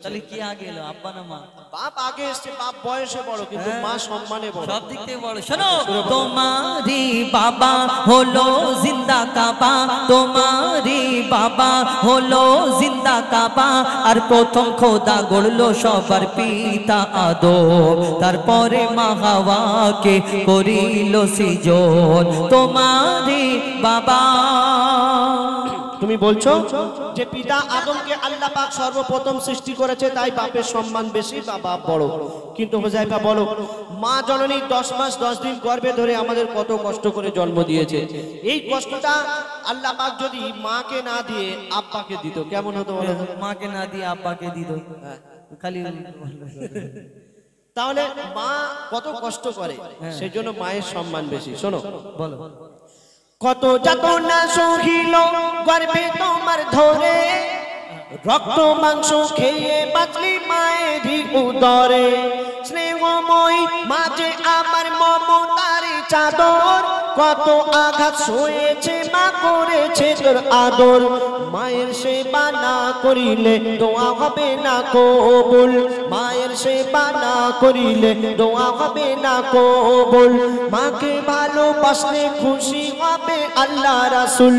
তাহলে কি আগে এলো, আব্বা না মা? বাপ আগে এসছে, বাপ বয়সে বড় কিন্তু মা সম্মানে বড়, সব দিক থেকে বড়। শোনো, তোমারি বাবা হলো জিন্দা কাবা, তোমারি বাবা হলো জিন্দা কাবা, আর প্রথম খোদা গড়লো সবার পিতা আদম, তারপরে মা হাওয়াকে করিল সৃজন। তোমারি বাবা, তুমি বলছো যে পিতা আদমকে আল্লাহ পাক সর্বপ্রথম সৃষ্টি করেছে, তাই বাপের সম্মান বেশি বা বাপ বড়। কিন্তু হুযায়ফা বলো, মা জননী 10 মাস 10 দিন গর্ভে ধরে আমাদের কত কষ্ট করে জন্ম দিয়েছে। এই কষ্টটা আল্লাহ পাক যদি মাকে না দিয়ে আব্বাকে দিত কেমন হতো বলো? মাকে না দিয়ে আব্বাকে দিত, খালি তাহলে মা কত কষ্ট করে, সেজন্য মায়ের সম্মান বেশি। শোনো, বলো। কত যাতনা সহিল গর্ভে তোমার ধরে, রক্ত মাংস খেয়ে বাঁচলি মায়েরই উদরে, স্নেহময় মাঝে আমার মমতার চাদর, কত আঘাত সয়েছে মা করেছে তোর আদর, মায়ের সেবা না করিলে দোয়া হবে না কবুল, মায়ের সেবা না করিলে দোয়া হবে না কবুল, মাকে ভালোবাসলে খুশি হবে আল্লাহ রাসূল।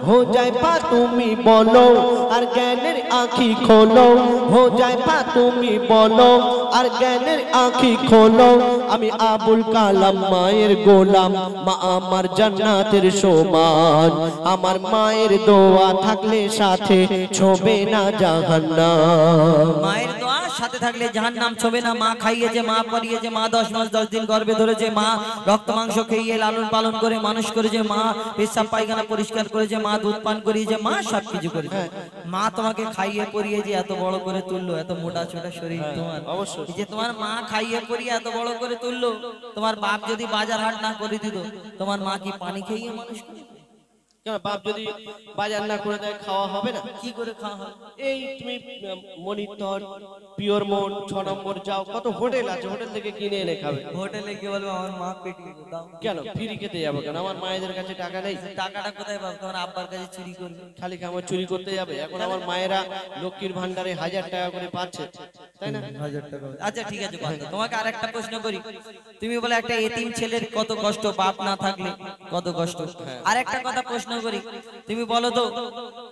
হুযায়ফা তুমি বলো আর জ্ঞানের আঁখি খোলো, হুযায়ফা তুমি বলো আর জ্ঞানের আঁখি খোলো, আমি আবুল কালাম মায়ের গোলাম, মা আমার জান্নাতের সমান, আমার মায়ের দোয়া থাকলে সাথে ছোবে না জাহান্নাম। মায়ের দোয়া সাথে থাকলে জাহান্নাম ছোবে না। মা খাইয়েছে, মা পরিয়েছে, মা 10 মাস 10 দিন গর্ভে ধরেছে, মা রক্ত মাংস খেয়ে লালন পালন করে মানুষ করেছে, মা পেশাব পায়খানা পরিষ্কার করেছে, মা দুধ পান করিয়েছে, মা সবকিছু করেছে। মা তোমাকে খাইয়ে পরিয়েছে, এত বড় করে তুললো, এত মোটা ছোটা শরীর তোমার, অবশ্যই যে তোমার মা খাইয়ে পরিয়ে এত বড় করে তুললো। তোমার বাপ যদি বাজার হাট না করে দিত, তোমার মা কি পানি খেয়ে মানুষ করে? কেন বাপ যদি বাজার না করে দেয় খাওয়া হবে না? কি করে খাওয়া হয়? এই তুমি মনিটর, পিওর মোড, 6 নম্বর যাও, কত হোটেল আছে, হোটেল থেকে কিনে এনে খাবে। হোটেলে কি বলবো, আমার মা পেটিয়ে দাও। কেন ফ্রি খেতে যাবো কেন? আমার মায়েদের কাছে টাকা নেই, টাকাটা কোথায় পাবো? তোমার আব্বার কাছে চুরি করবে। খালি আমার চুরি করতে যাবে? এখন আমার মায়েরা লক্ষ্মীর ভান্ডারে 1000 টাকা করে পাচ্ছে, তাই না? 1000 টাকা। আচ্ছা ঠিক আছে, বাদ দাও। তোমাকে আরেকটা প্রশ্ন করি। তুমি বলে একটা এতিম ছেলের কত কষ্ট, বাপ না থাকলে কত কষ্ট। আরেকটা কথা প্রশ্ন করি, তুমি বলো তো,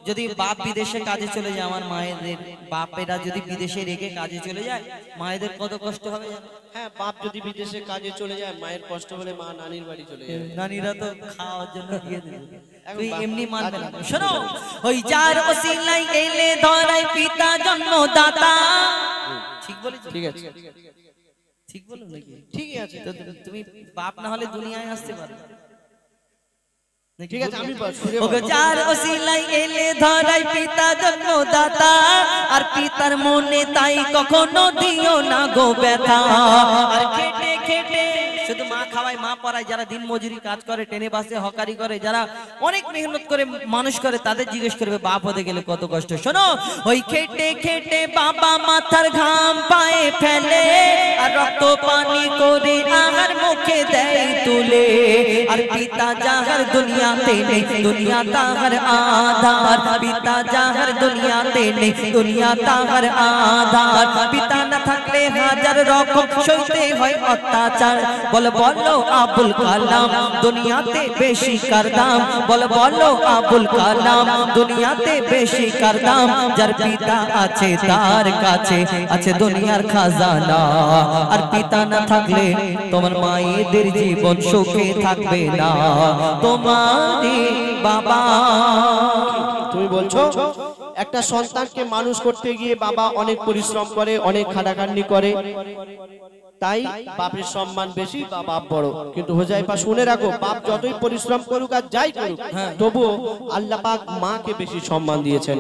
যদি বাপ বিদেশে কাজে চলে যায়, আমার মায়েদের বাপেরা যদি বিদেশে রেখে কাজে চলে যায়, মায়েদের কত কষ্ট হবে জানো? হ্যাঁ, বাপ যদি বিদেশে কাজে চলে যায় মায়ের কষ্ট হলে মা নানির বাড়ি চলে যাবে। নানিরা তো খাওয়ার জন্য দিয়ে দেবে, তুই এমনি মানবে না। শোনো, ওই যার ওসিলাই এলে ধরাই পিতা জন্মদাতা। ঠিক বলেছি? ঠিক আছে, ঠিক বলো নাকি? ঠিক আছে, তো তুমি বাপ না হলে দুনিয়ায় আসতে পারবে। ঠিক আছে, আমি ওগো যার ওসিলাই এলে ধরাই পিতা জন্মদাতা, আর পিতার মনে তাই কখনো দিও না গো ব্যথা। আর খেটে খেটে শুধু মা খাওয়ায়, মা পড়ায়, যারা দিন মজুরি কাজ করে, ট্রেনে বাসে হকারি করে, যারা অনেক মেহনত করে মানুষ করে, তাদের জিজ্ঞেস করবে বাপ হতে গেলে কত কষ্ট। শোনো, ওই খেটে খেটে বাবা মাথার ঘাম পায়ে ফেলে, আর রক্ত পানি করে আর মুখে দেয় তুলে, আর পিতা যাহার দুনিয়াতে নেই দুনিয়া তাহার আধার, পিতা যাহার দুনিয়াতে নেই দুনিয়া তাহার আধার, পিতা না থাকলে হাজার রকম সইতে হয় অত্যাচার। বলো বলো আবুল কালাম দুনিয়াতে বেশি কার দাম, বলো বলো আবুল কালাম দুনিয়াতে বেশি কার দাম, যার পিতা আছে তার কাছে আছে দুনিয়ার খাজানা। আর পিতা না থাকলে তোমার মায়েদের জীবন সুখে থাকবে না। তোমারই বাবা, তুমি বলছো একটা সন্তানকে মানুষ করতে গিয়ে বাবা অনেক পরিশ্রম করে, অনেক খাটাখাটনি করে, তাই বাপের সম্মান বেশি বা বাপ বড়। কিন্তু হুযায়ফা শুনে রাখো, বাপ যতই পরিশ্রম করুক আর যাই করুক, তবুও আল্লাহ পাক মাকে বেশি সম্মান দিয়েছেন।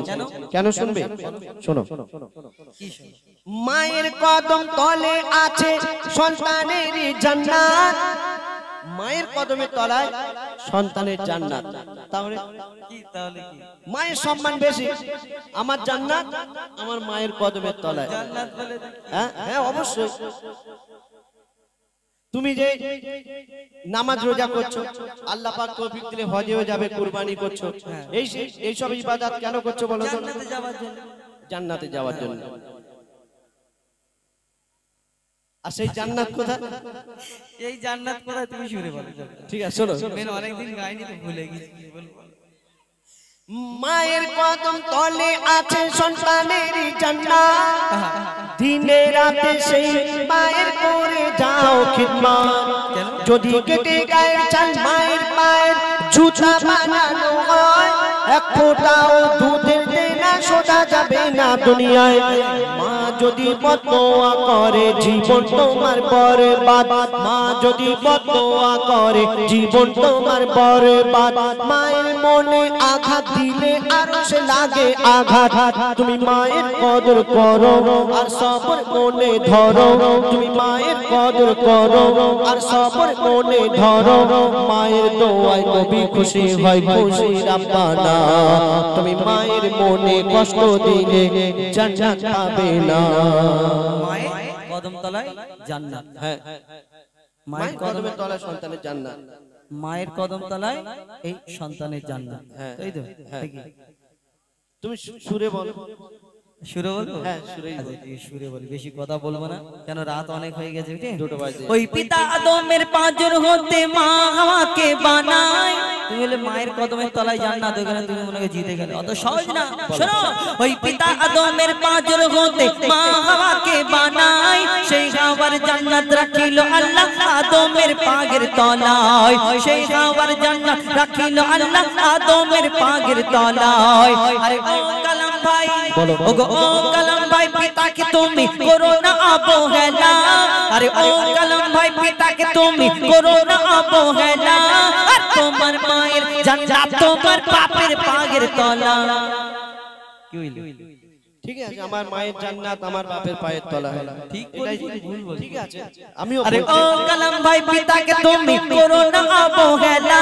কেন শুনবে? শোনো, মায়ের কদম তলে আছে সন্তানের জান্নাত, মায়ের কদমের তলায় সন্তানের জান্নাত। তাহলে কি, তাহলে কি? মায়ের সম্মান বেশি, আমার জান্নাত আমার মায়ের কদমের তলায়। জান্নাত বলে হ্যাঁ হ্যাঁ, অবশ্যই। তুমি যে নামাজ রোজা করছো, আল্লাহ পাক তৌফিক দিলে হজেও যাবে, কুরবানি করছো, এই সব ইবাদত কেন করছো বলো তো? জান্নাতে যাওয়ার জন্য। জান্নাতে যাওয়ার জন্য। আর সেই জান্নাত কোথায়? এই জান্নাত কোথায় তুমি শুনে বলো। ঠিক আছে শোনো, মেন অনেকদিন গাইনি তো ভুলে গেছি, কি বলবো। মায়ের কদম তলে আছে সন্তানের জান্নাত, দিনে রাতে সেই মায়ের করে যাও খিদমত। যদি কেটে গায়ের চাল মায়ের পায়ের জুতা বানানো হয়, এক ফোঁটাও দুধের দেনা শোধা যাবে না দুনিয়ায়। মা যদি বদদোয়া করে জীবন তোমার বরবাদ, মা যদি বদদোয়া করে জীবন তোমার বরবাদ। মায়ের মনে আঘাত দিলে আর সে লাগে আঘাত, তুমি মায়ের কদর করো আর সবর মনে ধরো, তুমি মায়ের কদর করো আর সবর মনে ধরো। মায়ের দোয়ায় নবী খুশি হয়, খুশি রাব্বানা। তুমি মায়ের মনে কষ্ট দিলে জান্নাত পাবে না। মায়ের কদম তলায় জান্নাত। হ্যাঁ, মায়ের কদমের তলায় সন্তানের জান্নাত, মায়ের কদম তলায় এই সন্তানের জান্নাত। হ্যাঁ, তাই তো? হ্যাঁ। ঠিকই। তুমি সুরে বলো। সুরে বলবো? হ্যাঁ, সুরেই বলো। আচ্ছা, ঠিক, সুরে বলি, বেশি কথা বলবো না, কেন রাত অনেক হয়ে গেছে। দুটো বাজে। ওই পিতা আদমের পাঁজর হতে মা হাওয়াকে বানায়। তুমি বলে মায়ের কদমের তলায় জান্নাত, ওখানে তুমি মনে হয় জিতে গেলে, অত সহজ না। শোনো, ওই পিতা আদমের পাঁজর হতে মা হাওয়াকে বানায়, সেই হাওয়ার জান্নাত রাখিল আল্লাহ আদমের পাগের তলায়, সেই হাওয়ার জান্নাত রাখিল আল্লাহ আদমের পাগের তলায়। আরে ও কালাম ভাই, ও গো ও কালাম ভাই, পিতাকে তুমি করো না অবহেলা। আরে ও কালাম ভাই, পিতাকে তুমি করো না অবহেলা। আর তোমার মায়ের জান্নাত তোমার বাপের পাগের তলা। কি হইল? ঠিক আছে, আমার মায়ের জান্নাত আমার বাপের পায়ের তলা। ঠিক এটাই বলেছি, ভুল বলছি? ঠিক আছে, আমিও আরে বলছি। ও কালাম ভাই, পিতাকে তুমি করো না অবহেলা।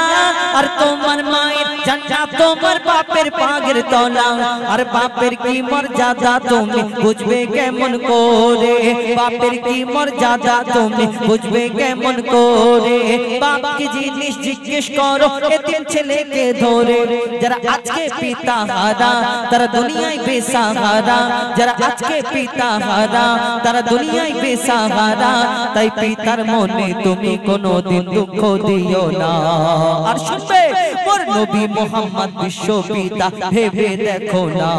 আর তোমার মায়ের জান্নাত তোমার বাপের পাগের তলা। আর বাপের কি মর্যাদা তুমি বুঝবে কেমন করে, বাপের কি মর্যাদা তুমি বুঝবে কেমন করে। বাপকে জিনিস জিজ্ঞেস করো এতিম ছেলেকে ধরে। যারা আজকে পিতা হারা তারা দুনিয়ায় বেসাহারা, যারা আজকে পিতা হারা তারা দুনিয়ায় বেসাহারা। তাই পিতার মনে তুমি কোনোদিন দুঃখ দিও না। আর শুনবে মোর নবী মোহাম্মদ বিশ্ব পিতা, ভেবে দেখো না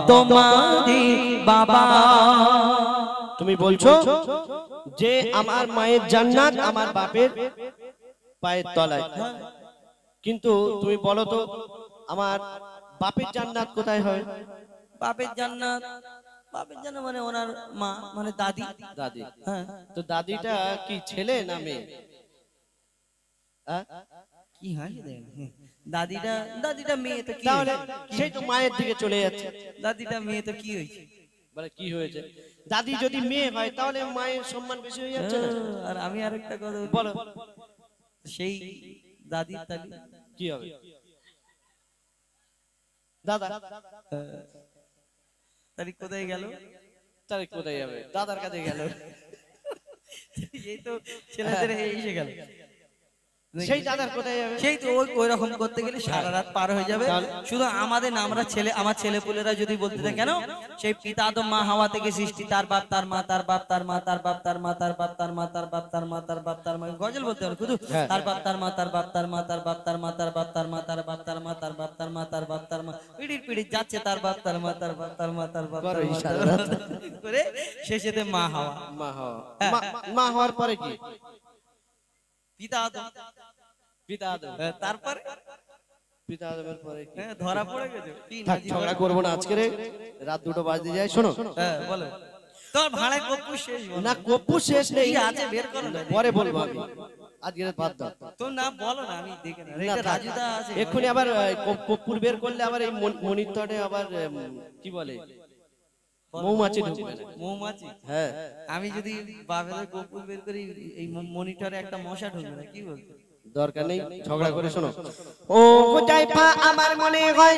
তোমারই বাবা। তুমি বলছো যে আমার মায়ের জান্নাত আমার বাপের পায়ের তলায়, কিন্তু তুমি বলো তো আমার বাপের জান্নাত কোথায় হয়? বাপের জান্নাত, বাপের জান্নাত মানে ওনার মা, মানে দাদি। দাদি। হ্যাঁ, তো দাদিটা কি ছেলে না মেয়ে? কি হয় দাদিটা, দাদিটা মেয়ে তো কি তাহলে হয়েছে? সেই তো মায়ের দিকে চলে যাচ্ছে। দাদিটা মেয়ে তো কি হয়েছে? বলে কি হয়েছে? দাদি যদি মেয়ে হয় তাহলে মায়ের সম্মান বেশি হয়ে যাচ্ছে না? আর আমি আরেকটা কথা বলো সেই দাদির তালি কি হবে? দাদা তারিখ কোথায় গেল? তাহলে কোথায় যাবে? দাদার কাছে গেল। এই তো ছেলেদের এসে গেল, সেই দাদার কোথায় যাবে? সেই তো ওই রকম করতে গেলে সারা রাত পার হয়ে যাবে। শুধু আমাদের না, আমরা ছেলে, আমার ছেলে পুলেরা যদি বলতে থাকে কেন সেই পিতা আদম মা হাওয়া থেকে সৃষ্টি, তার বাপ তার মা, তার বাপ তার মা, তার বাপ তার মা, তার বাপ তার মা, তার বাপ তার মা, তার বাপ তার মা, গজল বলতে হবে শুধু তার বাপ তার মা, তার বাপ তার মা, তার বাপ তার মা, তার বাপ তার মা, তার বাপ তার মা, তার বাপ তার মা, তার বাপ তার মা, পিড়ির পিড়ি যাচ্ছে তার বাপ তার মা, তার বাপ তার মা, তার বাপ তার মা করে শেষেতে মা হাওয়া। মা হওয়া, মা হওয়ার পরে কি? পিতা আদম, পিতা আদম, তারপরে পিতা আদমের পরে কি? ধরা পড়ে গেছে। থাক, ঝগড়া করবো না আজকে রে, রাত 2টো বাজতে যায়। শোনো, বলো তোর ভাড়ায় কপ্পু শেষ না কপ্পু শেষ নেই, কি আছে বের করো না, পরে বলবো আমি, আজকে বাদ দাও। তো না বলো না, আমি দেখে না, না, এটা থাক। রাজুদা আছে এক্ষুনি আবার কপ্পুর বের করলে আবার এই মনিটরে আবার কি বলে মৌমাছি ঢুকবে না। মৌমাছি। হ্যাঁ, আমি যদি বাপের কপ্পু বের করি এই মনিটরে একটা মশা ঢুকবে না, কি বলছো? দরকার নেই ঝগড়া করে। শোনো, ও হুজাইফা, আমার মনে হয়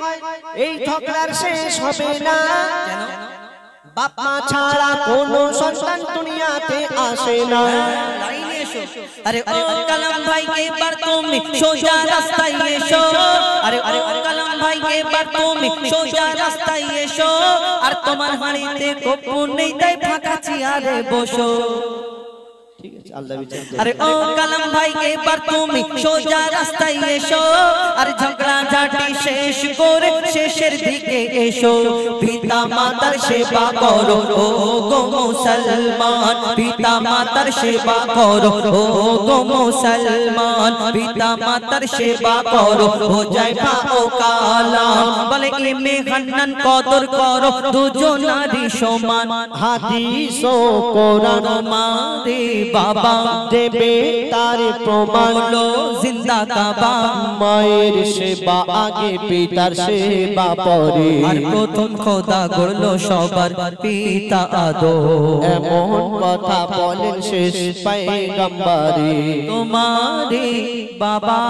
এই ঝগড়ার শেষ হবে না। কেন? বাপ মা ছাড়া কোনো সন্তান দুনিয়াতে আসে না। লাইনে এসো। আরে ও কালাম ভাই, এবার তুমি সোজা রাস্তায় এসো। আরে ও কালাম ভাই, এবার তুমি সোজা রাস্তায় এসো। আর তোমার হাড়িতে কপ্পু নেই, তাই ফাঁকা চেয়ারে বসো। ঠিক আছে আল্লাহ বিচার আরে ও কালাম ভাই এবার তুমি সোজা রাস্তায় এসো আর ঝগড়া ঝাঁটি শেষ করে শেষের দিকে এসো পিতা মাতার সেবা করো ও গো মুসলমান পিতা মাতার সেবা করো ও গো মুসলমান পিতা মাতার সেবা করো ও যায় ও কালাম বলে এমে হান্নান কদর করো দুজনারই সমান হাদিস ও কোরআন মারে বাবা দেবে তার প্রমাণ বলো জিন্দা কাবা মায়ের সেবা আগে পিতার সেবা পরে আর প্রথম খোদা গড়লো সবার পিতা আদম এমন কথা বলেন শেষ পয়গম্বরে তোমারে বাবা